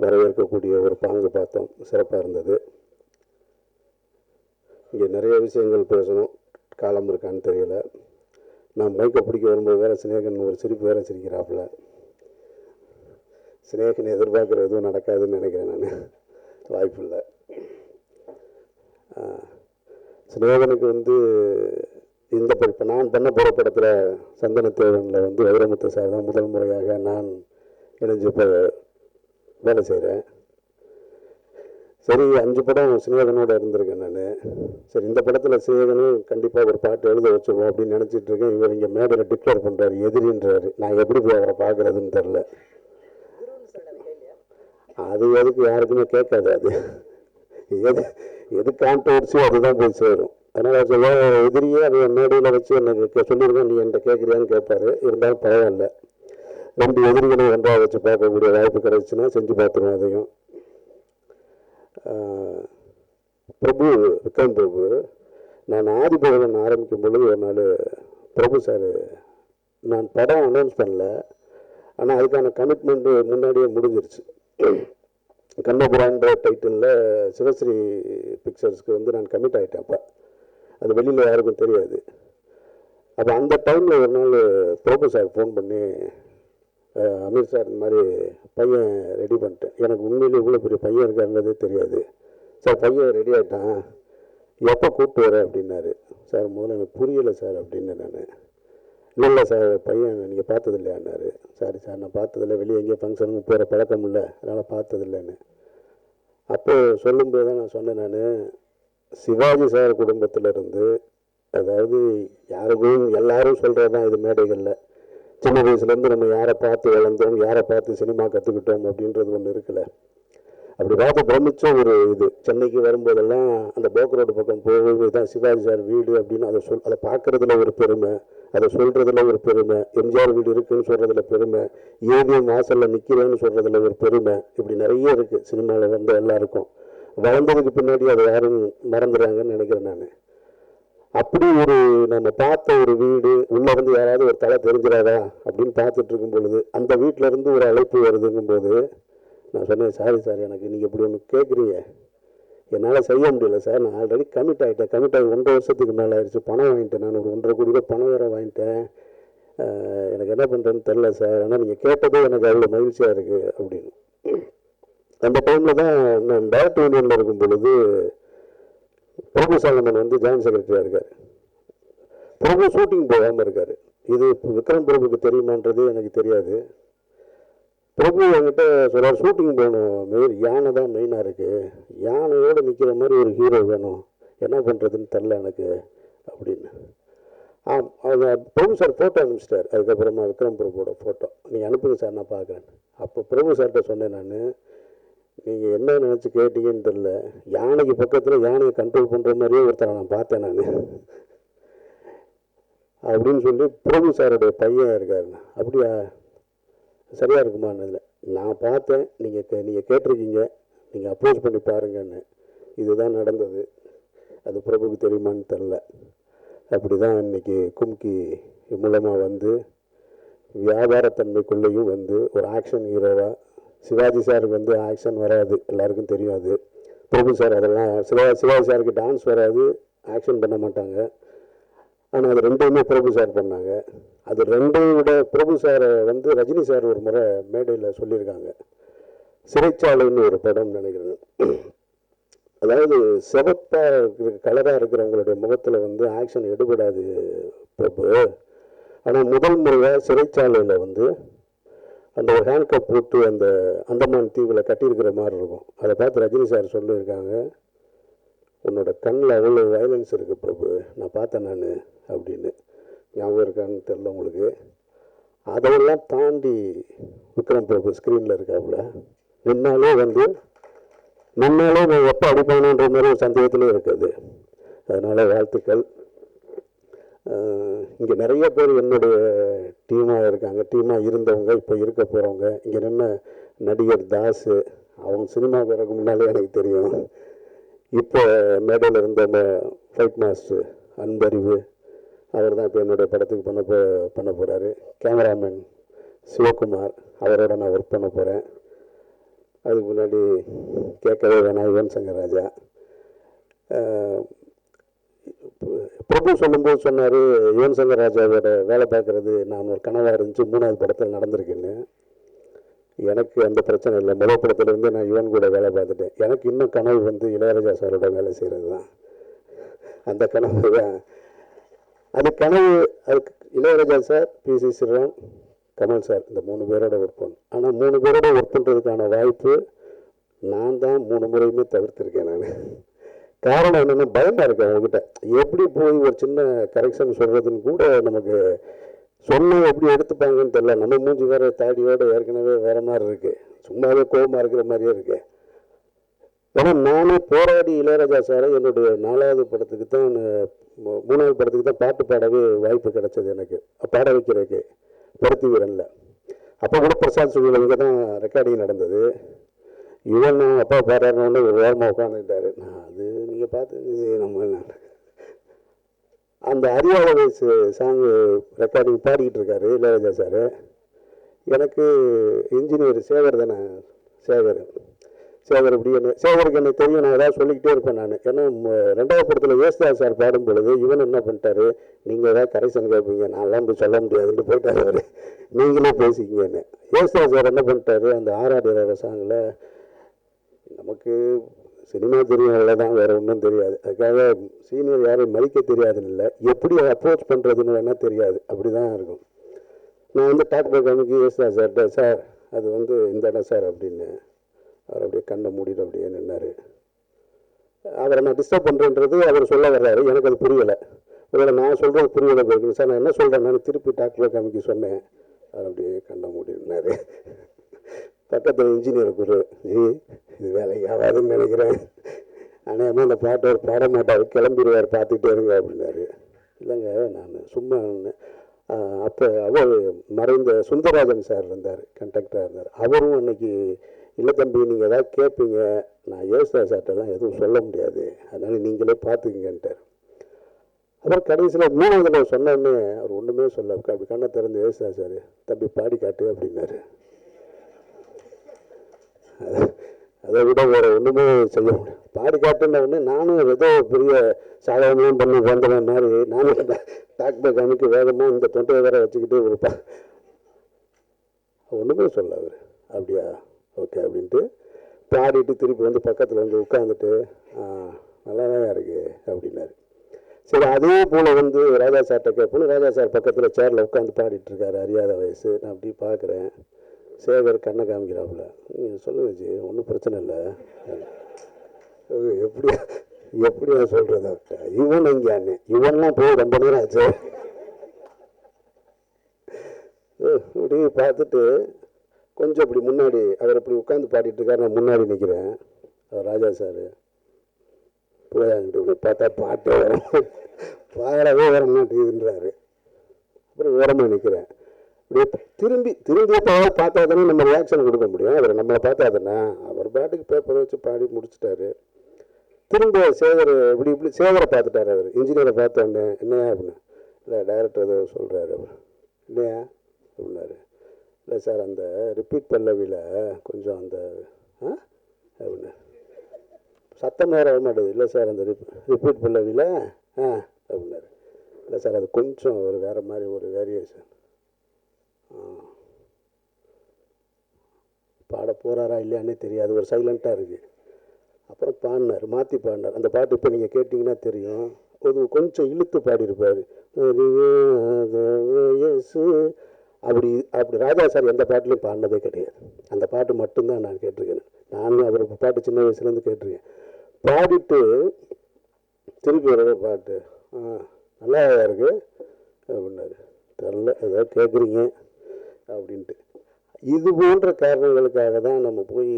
வரவேற்கக்கூடிய ஒரு பாங்கு பார்த்தோம். சிறப்பாக இருந்தது. இங்கே நிறைய விஷயங்கள் பேசணும், காலம் இருக்கான்னு தெரியல. நான் மைக்கை பிடிக்க வரும்போது வேறு சினேகன் ஒரு சிரிப்பு வேறு சிரிக்கிறாப்புல. சினேகன் எதிர்பார்க்குற எதுவும் நடக்காதுன்னு நினைக்கிறேன். நான் வாய்ப்பு இல்லை. சினேகனுக்கு வந்து இந்த இப்போ நான் பண்ண போகிற படத்தில் சந்தனத்தேவனில் வந்து வைரமுத்து சார் தான் முதல் முறையாக நான் இணைஞ்சு இப்போ வேலை செய்கிறேன். சரி, 5 படம் சினேகனோடு இருந்திருக்கேன் நான். சரி, இந்த படத்தில் சினேகனும் கண்டிப்பாக ஒரு பாட்டு எழுத வச்சுருவோம் அப்படின்னு நினச்சிட்டு இருக்கேன். இவர் இங்கே மேடையில் டிக்ளேர் பண்ணுறாரு, எதிரின்றாரு. நான் எப்படி போய் அவரை பார்க்குறதுன்னு தெரில. அது எதுக்கு யாருக்குமே கேட்காது. அது எது கான்ட்ரவர்சியோ அதுதான் போய் சேரும். அதனால் சொல்ல எதிரியே அது மேடையில் வச்சு எனக்கு சொல்லியிருக்கேன், நீ என்கிட்ட கேட்குறியான்னு கேட்பாரு. இருந்தாலும் பரவாயில்ல, 2 எதிரிகளையும் ஒன்றாக வச்சு பார்க்கக்கூடிய வாய்ப்பு கிடைச்சுன்னா செஞ்சு பார்த்துருவோம். அதையும் பிரபு, விக்ரம் பிரபு, நான் ஆதிபகவன் ஆரம்பிக்கும் பொழுது ஒரு நாள் பிரபு சார், நான் படம் அனௌன்ஸ் பண்ணல, ஆனால் அதுக்கான கமிட்மெண்ட்டு முன்னாடியே முடிஞ்சிருச்சு. கண்ணபுரான்ற டைட்டிலில் சிவஸ்ரீ பிக்சர்ஸ்க்கு வந்து நான் கமிட் ஆகிட்டேன். அப்போ அது வெளியில் யாருக்கும் தெரியாது. அப்போ அந்த டைமில் ஒரு நாள் பிரபு சார் ஃபோன் பண்ணி, அமீர் சார் இந்த மாதிரி பையன் ரெடி பண்ணிட்டேன். எனக்கு உண்மையிலே இவ்வளோ பெரிய பையன் இருக்காருன்றதே தெரியாது. சார் பையன் ரெடி ஆகிட்டான், எப்போ கூப்பிட்டு வரேன் அப்படின்னாரு. சார் முதல்ல எனக்கு புரியலை சார் அப்படின்னு. நான் இல்லை சார், பையன் நீங்கள் பார்த்தது இல்லையான்னாரு. சாரி சார், நான் பார்த்ததில்லை, வெளியே எங்கேயும் ஃபங்க்ஷனுக்கு போகிற பழக்கம் இல்லை, அதனால் பார்த்ததில்லைன்னு. அப்போ சொல்லும்போது தான் நான் சொன்னேன், நான் சிவாஜி சார் குடும்பத்திலேருந்து, அதாவது யாருக்கும் எல்லாரும் சொல்கிறது தான் இது மேடைகளில், சின்ன வயசுலேருந்து நம்ம யாரை பார்த்து வளர்ந்தோம், யாரை பார்த்து சினிமா கற்றுக்கிட்டோம் அப்படின்றது ஒன்று இருக்குல்ல. அப்படி பார்த்து பிரமிச்ச ஒரு இது. சென்னைக்கு வரும்போதெல்லாம் அந்த போக் ரோடு பக்கம் போகும்போது தான் சிவாஜி சார் வீடு அப்படின்னு அதை பார்க்குறதுல ஒரு பெருமை, அதை சொல்கிறதுல ஒரு பெருமை, எம்ஜிஆர் வீடு இருக்குதுன்னு சொல்கிறதுல பெருமை, ஏவிஎம் வாசலில் நிற்கிறேன்னு சொல்கிறதுல ஒரு பெருமை. இப்படி நிறைய இருக்குது சினிமாவில் வந்து எல்லாருக்கும். வளர்ந்ததுக்கு பின்னாடி அதை யாரும் மறந்துடுறாங்கன்னு நினைக்கிறேன் நான். அப்படி ஒரு நம்ம பார்த்த ஒரு வீடு, உள்ளே இருந்து யாராவது ஒரு தலை தெரிஞ்சிடாதா அப்படின்னு பார்த்துட்டு இருக்கும் பொழுது அந்த வீட்டிலேருந்து ஒரு அழைப்பு வருதுங்கும் போது நான் சொன்னேன், சாரி சார், எனக்கு நீங்கள் இப்படி ஒன்று கேட்குறீங்க, என்னால் செய்ய முடியல சார். நான் ஆல்ரெடி கமிட் ஆகிட்டேன். கமிட் ஆகி 1.5 வருஷத்துக்கு மேலே ஆயிடுச்சு. பணம் வாங்கிட்டேன், நான் ஒரு 1.5 கோடி ரூபா பணம் வேறு வாங்கிட்டேன். எனக்கு என்ன பண்ணுறேன்னு தெரில சார், ஆனால் நீங்கள் கேட்டதே எனக்கு அவ்வளோ மகிழ்ச்சியாக இருக்குது அப்படின்னு. அந்த டைமில் தான் நான் டைரக்டர் யூனியனில் இருக்கும் பொழுது பிரபு சாலமன் வந்து ஜாயின்ட் செக்ரட்டரியாக இருக்கார். பிரபு ஷூட்டிங் போகாமல் இருக்கார். இது விக்ரம் பிரபுக்கு தெரியுமான்றது எனக்கு தெரியாது. பிரபு என்கிட்ட சொல்கிறார், ஷூட்டிங் போகணும் மெயின், யானை தான் மெயினாக இருக்குது, யானையோடு நிற்கிற மாதிரி ஒரு ஹீரோ வேணும், என்ன பண்ணுறதுன்னு தெரில எனக்கு அப்படின்னு. அவங்க பிரபு சார் ஃபோட்டோ அனுப்பிச்சிட்டார். அதுக்கப்புறமா விக்ரம் பிரபுவோட ஃபோட்டோ நீங்கள் அனுப்புங்க சார், நான் பார்க்குறேன். அப்போ பிரபு சார்கிட்ட சொன்னேன், நான் நீங்கள் என்ன நினச்சி கேட்டீங்கன்னு தெரில, யானைக்கு பக்கத்தில் யானையை கண்ட்ரோல் பண்ணுற மாதிரியே ஒருத்தரை நான் பார்த்தேன் நான் அப்படின்னு சொல்லி பிரபு சாரோடைய பையன் இருக்காருண்ணா. அப்படியா, சரியாக இருக்குமான்னு நான் பார்த்தேன், நீங்கள் கேட்டிருக்கீங்க, நீங்கள் அப்ரோச் பண்ணி பாருங்கன்னு. இதுதான் நடந்தது. அது பிரபுக்கு தெரியுமான்னு தெரில. அப்படி தான் இன்றைக்கி கும்கி மூலமாக வந்து வியாபாரத்தன்மைக்குள்ளேயும் வந்து ஒரு ஆக்ஷன் ஹீரோவாக, சிவாஜி சாருக்கு வந்து ஆக்ஷன் வராது, எல்லாருக்கும் தெரியும். அது பிரபு சார் அதெல்லாம் சிவாஜி சாருக்கு டான்ஸ் வராது, ஆக்ஷன் பண்ண மாட்டாங்க. ஆனால் அது ரெண்டுமே பிரபு சார் பண்ணாங்க. அது ரெண்டையும் விட பிரபு சாரை வந்து ரஜினி சார் ஒரு முறை மேடையில் சொல்லியிருக்காங்க. சிறைச்சாலைன்னு ஒரு படம் நினைக்கிறேன். அதாவது சிவப்பாக இருக்கிற கலராக இருக்கிறவங்களுடைய முகத்தில் வந்து ஆக்ஷன் எடுபடாது பிரபு. ஆனால் முதல் முறையாக சிறைச்சாலையில் வந்து அந்த ஒரு ஹேண்ட்கப் போட்டு அந்த அந்தமான் தீவில் கட்டியிருக்கிற மாதிரி இருக்கும். அதை பார்த்து ரஜினி சார் சொல்லியிருக்காங்க, உன்னோட கண்ணில் அவ்வளோ வயலன்ஸ் இருக்குது பிரபு, நான் பார்த்தேன் நான் அப்படின்னு. ஞாபகம் இருக்கான்னு தெரில உங்களுக்கு. அதெல்லாம் தாண்டி விக்ரம் பிரபு ஸ்க்ரீனில் இருக்காப்புல. நின்னாலே நான் எப்போ அடிப்பானுன்ற மாதிரி ஒரு சந்தேகத்திலே இருக்குது. அதனால் வாழ்த்துக்கள். இங்கே நிறைய பேர் என்னுடைய டீமாக இருக்காங்க, டீமாக இருந்தவங்க, இப்போ இருக்க போகிறவங்க. இங்கே நின்ன நடிகர் தாஸு, அவங்க சினிமா வரக்கு முன்னாலே எனக்கு தெரியும். இப்போ மேடையில் இருந்த ஃபைட் மாஸ்டர் அன்பறிவு, அவர் தான் இப்போ என்னுடைய படத்துக்கு பண்ண போகிறாரு. கேமராமேன் சிவகுமார், அவரோட நான் ஒர்க் பண்ண போகிறேன். அதுக்கு முன்னாடி கேட்கவே வேணாம், யுவன் சங்கர் ராஜா. பிரபு சொல்லும்போது சொன்னார், யுவன் சங்கர் ராஜாவோட வேலை பார்க்குறது நான் ஒரு கனவாக இருந்துச்சு, 3வது படத்தில் நடந்திருக்குன்னு. எனக்கு அந்த பிரச்சனை இல்லை. முதல் படத்துலேருந்து நான் யுவன் கூட வேலை பார்த்துட்டேன். எனக்கு இன்னும் கனவு வந்து இளையராஜா சாரோட வேலை செய்கிறது தான். அந்த கனவு தான் அது கனவு. அதுக்கு இளையராஜா சார், பி.சி. ஸ்ரீராம், கமல் சார், இந்த 3 பேரோட ஒர்க் பண்ணணும். ஆனால் 3 பேரோட ஒர்க் பண்ணுறதுக்கான வாய்ப்பு நான் தான் 3 முறையுமே தவிர்த்திருக்கேன். நான் காரணம் என்னென்னா, பயமாக இருக்கேன் அவங்ககிட்ட. எப்படி போய் ஒரு சின்ன கரெக்ஷன் சொல்கிறதுன்னு கூட நமக்கு சொன்னால் எப்படி எடுத்துப்பாங்கன்னு தெரியல. நம்ம மூஞ்சி வேறு தாடியோடு ஏற்கனவே வேறு மாதிரி இருக்குது, சும்மாவே கோபமாக இருக்கிற மாதிரியே இருக்குது. ஏன்னா நானே போராடி இளையராஜா சாரை என்னுடைய 4வது படத்துக்கு தான், 3வது படத்துக்கு தான் பாட்டு பாடவே வாய்ப்பு கிடைச்சது எனக்கு, பாட வைக்கிறதுக்கு, பருத்தி வீரனில். அப்போ கூட பிரசாத் சுழியில் இங்கே தான் ரெக்கார்டிங் நடந்தது. இவன் அப்பா பாடுறாருன்னு ஒரு ஓரமாக உட்காந்துக்கிட்டாரு. நான் அது நீங்கள் பார்த்து நம்ம அந்த அறியாத வயசு சாங்கு ரெக்கார்டிங் பாடிக்கிட்டு இருக்காரு இளையராஜா சார். எனக்கு இன்ஜினியர் சேகர் தானே, சேகர் இப்படி என்ன, சேகருக்கு எனக்கு தெரியும், நான் ஏதாவது சொல்லிக்கிட்டே இருப்பேன் நான். ஏன்னா 2வது படத்தில் ஏசுதாஸ் சார் பாடும் பொழுது இவன் என்ன பண்ணிட்டாரு, நீங்கள் ஏதாவது கரெக்ஷன் கேட்பீங்க, நான்லாம் போய் சொல்ல முடியாதுன்னு போயிட்டார் அவர், நீங்களே பேசிக்கிங்கன்னு. ஏசுதாஸ் சார் என்ன பண்ணிட்டாரு, அந்த ஆராடிற சாங்கில் நமக்கு சினிமா தெரியும், அவ்வளோதான், வேறு ஒன்றும் தெரியாது. அதுக்காக சீனியர் யாரையும் மதிக்க தெரியாதுன்னு இல்லை, எப்படி அப்ரோச் பண்ணுறதுன்னு வேணால் தெரியாது, அப்படி தான் இருக்கும். நான் வந்து டாக் பேக் அன்னைக்கு ஏசுதாஸ் சார்கிட்ட, சார் அது வந்து இந்த இடம் சார் அப்படின்னு. அவர் அப்படியே கண்ணை மூடிட்டு அப்படியே நின்னார். அவரை நான் டிஸ்டர்ப் பண்ணுறேன்றது அவர் சொல்ல வர்றாரு, எனக்கு அது புரியலை. ஒருவேளை நான் சொல்கிறது புரியலை போயிருக்கு சார், நான் என்ன சொல்கிறேன், நான் திருப்பி டாக்டர் காமிக்க சொன்னேன். அவர் அப்படியே கண்ணை மூடி நின்னார். பக்கத்தில் இன்ஜினியர் குரு, இது வேலைக்கு ஆகாதுன்னு நினைக்கிறேன், ஆனால் அந்த பாட்டு அவர் பாட மாட்டார், கிளம்பிடுவார், பார்த்துக்கிட்டே இருங்க அப்படின்னாரு. இல்லைங்க நான் சும்மா. அப்போ அவர் மறைந்த சுந்தரராஜன் சார் இருந்தார், கண்டக்டராக இருந்தார். அவரும் அன்னைக்கு, இல்லை தம்பி நீங்கள் ஏதாவது கேட்பீங்க, நான் ஏசுதாஸ் சார்ட்டெல்லாம் எதுவும் சொல்ல முடியாது, அதனால் நீங்களே பார்த்துக்கிங்கன்ட்டார். அப்புறம் கடைசியில் 3வது சொன்னோன்னே அவர் ஒன்றுமே சொல்ல, அப்படி கண்ணை திறந்து ஏசுதாஸ் சார் தம்பி பாடி காட்டு அப்படின்னாரு. அதை விட வேறு ஒன்றுமே செய்ய முடியும். பாடி காட்டுன்ன உடனே நானும் ஏதோ பெரிய சாதாரணமாக பண்ணி வந்தவன் மாதிரி நானும் டாக்டர் காமிக்கு வேகமாக இந்த தொண்டையை வேற வச்சுக்கிட்டு இருப்பேன். ஒன்றுமே சொல்ல அவர். அப்படியா, ஓகே அப்படின்ட்டு பாடிட்டு திருப்பி வந்து பக்கத்தில் வந்து உட்காந்துட்டு நல்லா தான் இருக்குது அப்படின்னாரு. சரி, அதே போல் வந்து ராஜா சார்கிட்ட கேட்போம். ராஜா சார் பக்கத்தில் சேரில் உட்காந்து பாடிட்டுருக்காரு, அறியாத வயசு. நான் அப்படி பார்க்குறேன், சேகர் கண்ணை காமிக்கிறாப்புல. நீங்கள் சொல்லுங்க ஜி, ஒன்றும் பிரச்சனை இல்லை. எப்படியா சொல்கிறது, இவன் இங்கே இவன்லாம் போய் ரொம்ப நேரம் ஆச்சு. இப்படி பார்த்துட்டு கொஞ்சம் இப்படி முன்னாடி அவர் இப்படி உட்காந்து பாடிட்டு இருக்காரு, நான் முன்னாடி நிற்கிறேன். அவர் ராஜா சார் போயாங்கிட்டு பார்த்தா பாட்டே வர பாடவே வர மாட்டேங்குதுன்றாரு. அப்புறம் ஓரமாக நிற்கிறேன். திரும்பிய பார்த்தா தானே நம்ம ரியாக்ஷன் கொடுக்க முடியும். அவர் நம்மளை பார்த்தா தானே. அவர் பாட்டுக்கு பேப்பரை வச்சு பாடி முடிச்சுட்டாரு. திரும்ப சேகர் இப்படி சேகரை பார்த்துட்டாரு. அவர் இன்ஜினியரை பார்த்தோன்னே, என்னையா அப்படின்னு. இல்லை டைரக்டர் ஏதோ சொல்கிறாரு. அவர் இல்லையா அப்படின்னாரு. இல்லை சார், அந்த ரிப்பீட் பல்லவியில் கொஞ்சம் அந்த அப்படின்னு சத்தம் வேறு வர மாட்டேது. இல்லை சார், அந்த ரிப்பீட் பல்லவியில் அப்படின்னாரு. இல்லை சார், அது கொஞ்சம் ஒரு வேறு மாதிரி ஒரு வேரியேஷன். பாட போகிறாரா இல்லையானே தெரியாது, ஒரு சைலண்ட்டாக இருக்குது. அப்புறம் பாடினார், மாற்றி பாடினார். அந்த பாட்டு இப்போ நீங்கள் கேட்டிங்கன்னா தெரியும், ஒரு கொஞ்சம் இழுத்து பாடியிருப்பார். அப்படி ராஜா சார் எந்த பாட்டிலையும் பாடினதே கிடையாது. அந்த பாட்டு மட்டும்தான் நான் கேட்டிருக்கேன். நானும் அவர் பாட்டு சின்ன வயசுலேருந்து கேட்டிருக்கேன். பாடிட்டு திருப்பி வர பாட்டு நல்லா இருக்குது அப்படின்னாரு. தெரில, ஏதோ கேட்குறீங்க அப்படின்ட்டு. இது போன்ற காரணங்களுக்காக தான் நம்ம போய்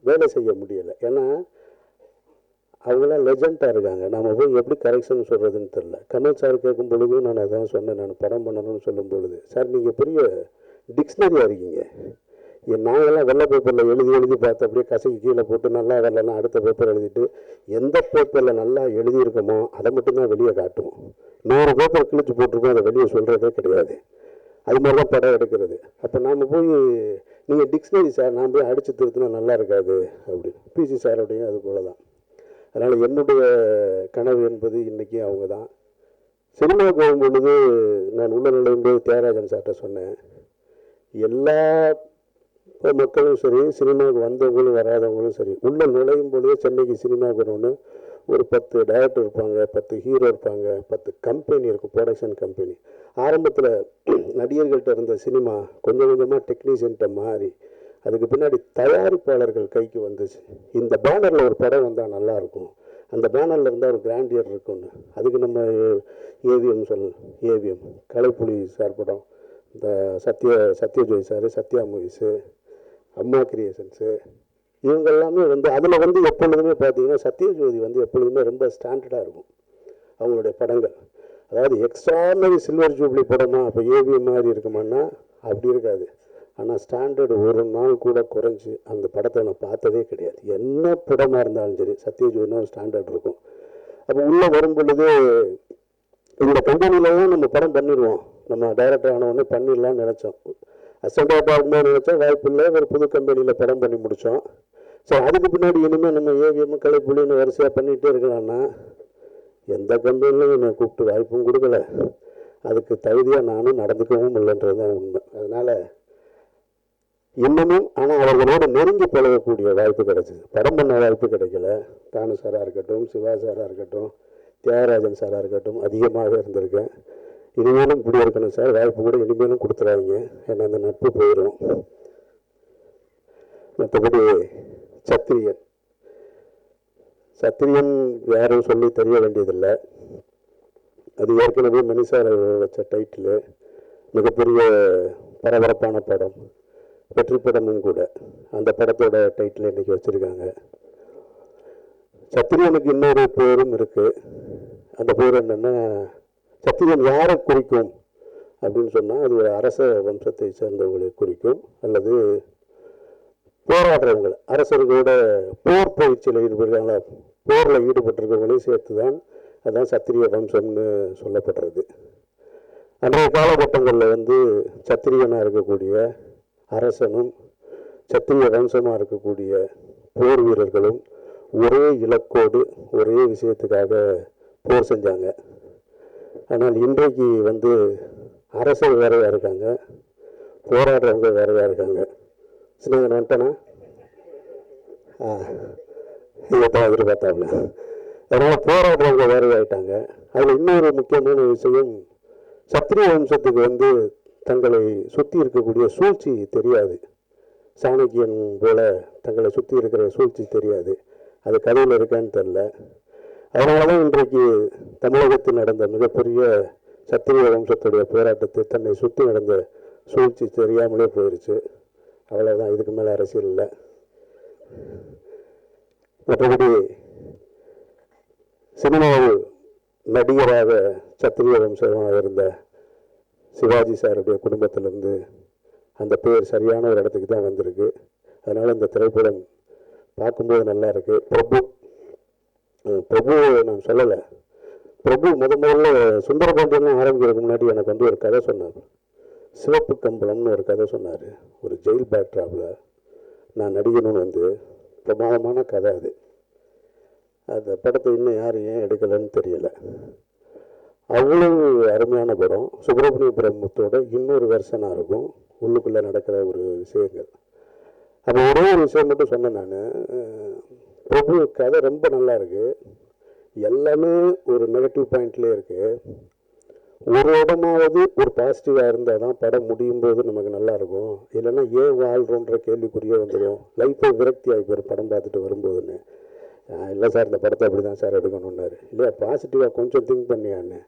வேலை செய்ய முடியலை. ஏன்னா அவங்களாம் லெஜெண்டாக இருக்காங்க, நம்ம போய் எப்படி கரெக்ஷன் சொல்கிறதுன்னு தெரில. கமல் சார் கேட்கும் பொழுதும் நான் அதான் சொன்னேன், நான் படம் பண்ணணும்னு சொல்லும் பொழுது, சார் நீங்கள் பெரிய டிக்ஷனரியாக இருக்கீங்க, நாங்கள்லாம் வெள்ளை பேப்பரில் எழுதி பார்த்து அப்படியே கசைக்கு கீழே போட்டு நல்லா வரலன்னா அடுத்த பேப்பர் எழுதிட்டு எந்த பேப்பரில் நல்லா எழுதியிருக்கோமோ அதை மட்டும்தான் வெளியே காட்டுவோம். 100 பேப்பர் கிழிச்சு போட்டிருக்கோம், அதை வெளியே சொல்கிறதே கிடையாது. அது மாதிரி தான் படம் எடுக்கிறது. அப்போ நாம் போய் நீங்கள் டிக்ஷனரி சார் நான் போய் அடித்து திருத்தினா நல்லா இருக்காது அப்படி பிசி சார் அப்படிங்க அது போல தான். அதனால் என்னுடைய கனவு என்பது இன்றைக்கி அவங்க தான். சினிமாவுக்கு போகும்பொழுது நான் உள்ள நுழையும்போது தியாகராஜன் சார்கிட்ட சொன்னேன், எல்லா மக்களும் சரி, சினிமாவுக்கு வந்தவங்களும் வராதவங்களும் சரி, உள்ளே நுழையும் பொழுதே சென்னைக்கு சினிமாவுக்கு வரணும்னு ஒரு 10 டைரக்டர் இருப்பாங்க, 10 ஹீரோ இருப்பாங்க, 10 கம்பெனி இருக்கும், ப்ரொடக்ஷன் கம்பெனி. ஆரம்பத்தில் நடிகர்கள்ட்ட இருந்த சினிமா கொஞ்சம் கொஞ்சமாக டெக்னீஷியன்ட்ட மாறி அதுக்கு பின்னாடி தயாரிப்பாளர்கள் கைக்கு வந்துச்சு. இந்த பேனரில் ஒரு படம் வந்தால் நல்லாயிருக்கும், அந்த பேனரில் இருந்தால் ஒரு கிராண்டியர் இருக்குன்னு. அதுக்கு நம்ம ஏவிஎம் ஏவிஎம் கலைப்புலி சார் படம், இந்த சத்யஜோய் சார், சத்யா மூவிஸு, அம்மா கிரியேஷன்ஸு, இவங்க எல்லாமே அதில் எப்பொழுதுமே பார்த்தீங்கன்னா சத்யஜோதி எப்பொழுதுமே ரொம்ப ஸ்டாண்டர்டாக இருக்கும் அவங்களுடைய படங்கள். அதாவது எக்ஸ்ட்ரானரி சில்வர் ஜூப்ளி படமா அப்போ ஏவிஎம் மாதிரி இருக்குமான்னா அப்படி இருக்காது. ஆனால் ஸ்டாண்டர்டு ஒரு நாள் கூட குறைஞ்சி அந்த படத்தை நான் பார்த்ததே கிடையாது. என்ன படமாக இருந்தாலும் சரி சத்யஜோதினா ஒரு ஸ்டாண்டர்ட் இருக்கும். அப்போ உள்ளே வரும் பொழுது இந்த கம்பெனியில் தான் நம்ம படம் பண்ணிடுவோம், நம்ம டைரக்டர் ஆனவொடனே பண்ணிடலாம்னு நினச்சோம். அசண்டாக இருக்கும்போது நினச்சோம், வாய்ப்பு இல்லை, ஒரு புது கம்பெனியில் படம் பண்ணி முடித்தோம். ஸோ அதுக்கு பின்னாடி இனிமேல் நம்ம ஏவிஎம் கலைப்புலின்னு வரிசையாக பண்ணிகிட்டே இருக்கலாம்னா எந்த கம்பெனிலும் என்னை கூப்பிட்டு வாய்ப்பும் கொடுக்கல, அதுக்கு தகுதியாக நானும் நடந்துக்கவும் இல்லைன்றது தான் உண்மை. அதனால் இன்னமும் ஆனால் அவர்களோடு நெருங்கி பழகக்கூடிய வாய்ப்பு கிடைச்சிது. படம் பண்ண வாய்ப்பு கிடைக்கல. தானு சாராக இருக்கட்டும், சிவா சாராக இருக்கட்டும், தியாகராஜன் சாராக இருக்கட்டும், அதிகமாக இருந்திருக்கேன். இனிமேலும் இப்படி இருக்கணும் சார், வாய்ப்பு கூட இனிமேலும் கொடுத்துறாங்க, ஏன்னா அந்த நட்பு போயிடும். மற்றபடி சத்திரியன் யாரும் சொல்லி தெரிய வேண்டியதில்லை. அது ஏற்கனவே மணிசார வச்ச டைட்டிலு, மிகப்பெரிய பரபரப்பான படம், வெற்றி படமும் கூட. அந்த படத்தோட டைட்டில் இன்றைக்கி வச்சுருக்காங்க. சத்திரியனுக்கு இன்னொரு பேரும் இருக்குது. அந்த பேர் என்னென்னா, சத்திரியன் யாரை குறிக்கும் அப்படின்னு சொன்னால் அது ஒரு அரச வம்சத்தை சேர்ந்தவங்களை குறிக்கும், அல்லது போராடுறவங்களை, அரசர்களோட போர் பயிற்சியில் ஈடுபடுறாங்களா, போரில் ஈடுபட்டிருக்கவங்களையும் சேர்த்து தான் அதுதான் சத்திரிய வம்சம்னு சொல்லப்படுறது. அன்றைய காலகட்டங்களில் சத்திரியனாக இருக்கக்கூடிய அரசனும் சத்திரிய வம்சமாக இருக்கக்கூடிய போர் வீரர்களும் ஒரே இலக்கோடு ஒரே விஷயத்துக்காக போர் செஞ்சாங்க. ஆனால் இன்றைக்கு அரசர் வேறையாக இருக்காங்க, போராடுறவங்க வேறையாக இருக்காங்க. சின்னங்க வந்துட்டேன்னா இதைத்தான் எதிர்பார்த்தாங்க. அதனால் போராடுறவங்க வேறையாயிட்டாங்க. அதில் இன்னொரு முக்கியமான விஷயம், சத்திரிய வம்சத்துக்கு தங்களை சுற்றி இருக்கக்கூடிய சூழ்ச்சி தெரியாது. சாணக்கியன் போல தங்களை சுற்றி இருக்கிற சூழ்ச்சி தெரியாது. அது கதையில் இருக்கான்னு தெரில. அதனால தான் இன்றைக்கு தமிழகத்தில் நடந்த மிகப்பெரிய சத்திரிய வம்சத்துடைய போராட்டத்தை தன்னை சுற்றி நடந்த சூழ்ச்சி தெரியாமலே போயிடுச்சு. அவ்வளோதான், இதுக்கு மேலே அரசியல் இல்லை. மற்றபடி சினிமாவில் நடிகராக சத்திரிய வம்சமாக இருந்த சிவாஜி சாருடைய குடும்பத்திலேருந்து அந்த பேர் சரியான ஒரு இடத்துக்கு தான் வந்திருக்கு. அதனால் இந்த திரைப்படம் பார்க்கும்போது நல்லா இருக்குது. பிரபு நான் சொல்லலை, பிரபு முதல்ல சுந்தரபாண்டியன் ஆரம்பிக்கிறதுக்கு முன்னாடி எனக்கு ஒரு கதை சொன்னார். சிவப்பு கம்பளம்னு ஒரு கதை சொன்னார். ஒரு ஜெயில் பேக்ட்ராப்பில் நான் நடிகணும்னு பிரமாதமான கதை அது. அந்த படத்தை இன்னும் யாரும் ஏன் எடுக்கலைன்னு தெரியலை. அவ்வளவு அருமையான படம். சுப்பிரமணிய பிரம்மத்தோட இன்னொரு வெர்ஷனாக இருக்கும், உள்ளுக்குள்ளே நடக்கிற ஒரு விஷயங்கள். அப்போ ஒரே ஒரு விஷயம் மட்டும் சொன்னேன் நான், பிரபு கதை ரொம்ப நல்லா இருக்குது, எல்லாமே ஒரு நெகட்டிவ் பாயிண்ட்லேயே இருக்குது. ஒரு இடமாவது ஒரு பாசிட்டிவாக இருந்தால் தான் படம் முடியும் போது நமக்கு நல்லாயிருக்கும். இல்லைன்னா ஏன் வாழ்கிறோன்ற கேள்விக்குறியே வந்துடும். லைஃப்பை விரக்தி ஆகி போயிடும் படம் பார்த்துட்டு வரும்போதுன்னு. இல்லை சார் இந்த படத்தை அப்படி தான் சார் எடுக்கணுன்னாரு. இல்லையா பாசிட்டிவாக கொஞ்சம் திங்க் பண்ணியான்னு.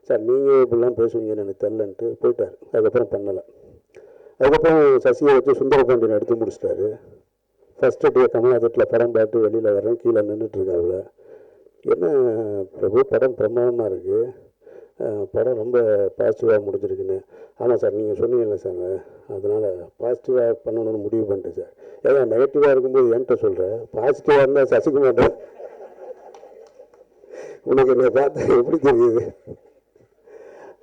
சார் நீங்கள் இப்படிலாம் பேசுவீங்கன்னு எனக்கு தெரிலன்ட்டு போயிட்டார். அதுக்கப்புறம் பண்ணலை. அதுக்கப்புறம் சசியை வச்சு சுந்தரபாண்டியன் எடுத்து முடிச்சிட்டாரு. ஃபஸ்ட்டு டே கமலாதட்டில் படம் பார்த்து வெளியில் வரேன், கீழே நின்றுட்டுருக்காப்புல. என்ன பிரபு படம் பிரமாதமாக இருக்குது, படம் ரொம்ப பாசிட்டிவாக முடிஞ்சிருக்குன்னு. ஆமாம் சார் நீங்கள் சொன்னீங்கல்ல சார், அதனால் பாசிட்டிவாக பண்ணணும்னு முடிவு பண்ணிட்டேன் சார். ஏன்னா நெகட்டிவாக இருக்கும்போது என்கிட்ட சொல்கிறேன், பாசிட்டிவாக இருந்தால் சசிகுமார் உனக்கு என்னை பார்த்தா எப்படி தெரியுது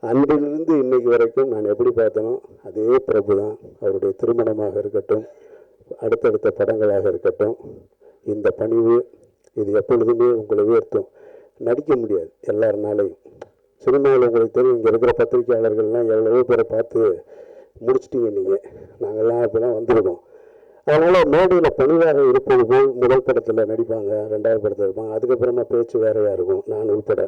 அன்றிலிருந்து இன்னைக்கு வரைக்கும் நான் எப்படி பார்த்தனோ அதே பிரபு தான். அவருடைய திருமணமாக இருக்கட்டும், அடுத்தடுத்த படங்களாக இருக்கட்டும், இந்த பணிவு இது எப்பொழுதுமே உங்களை உயர்த்தும். நடிக்க முடியாது எல்லாருனாலையும். சினிமாவில் உங்களுக்கு தெரியும், இங்கே இருக்கிற பத்திரிகையாளர்கள்லாம் எவ்வளவோ பேரை பார்த்து முடிச்சிட்டிங்க நீங்கள். நாங்கள்லாம் இப்போ தான் வந்திருக்கோம். அதனால் மேடையில் பணிவாக இருப்பது போல் முதல் படத்தில் நடிப்பாங்க, ரெண்டாவது படத்தில் இருப்பாங்க, அதுக்கப்புறமா பேச்சு வேறையாக இருக்கும், நான் உள்பட.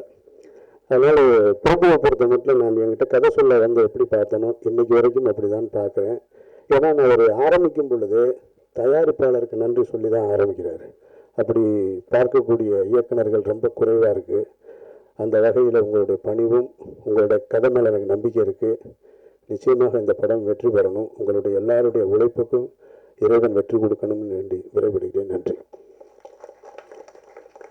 அதனால் பிரபுவை பொறுத்த மட்டும் நான் என்கிட்ட கதை சொல்ல வந்து எப்படி பார்த்தனோ இன்றைக்கி வரைக்கும் அப்படி தான் பார்க்குறேன். ஏன்னா நான் ஒரு ஆரம்பிக்கும் பொழுது தயாரிப்பாளருக்கு நன்றி சொல்லி தான் ஆரம்பிக்கிறாரு. அப்படி பார்க்கக்கூடிய இயக்குநர்கள் ரொம்ப குறைவாக இருக்குது. அந்த வகையில் உங்களுடைய பணிவும் உங்களுடைய கதை மேலே எனக்கு நம்பிக்கை இருக்குது. நிச்சயமாக இந்த படம் வெற்றி பெறணும். உங்களுடைய எல்லாருடைய உழைப்புக்கும் இறைவன் வெற்றி கொடுக்கணும்னு வேண்டி விரைவிடுகிறேன். நன்றி.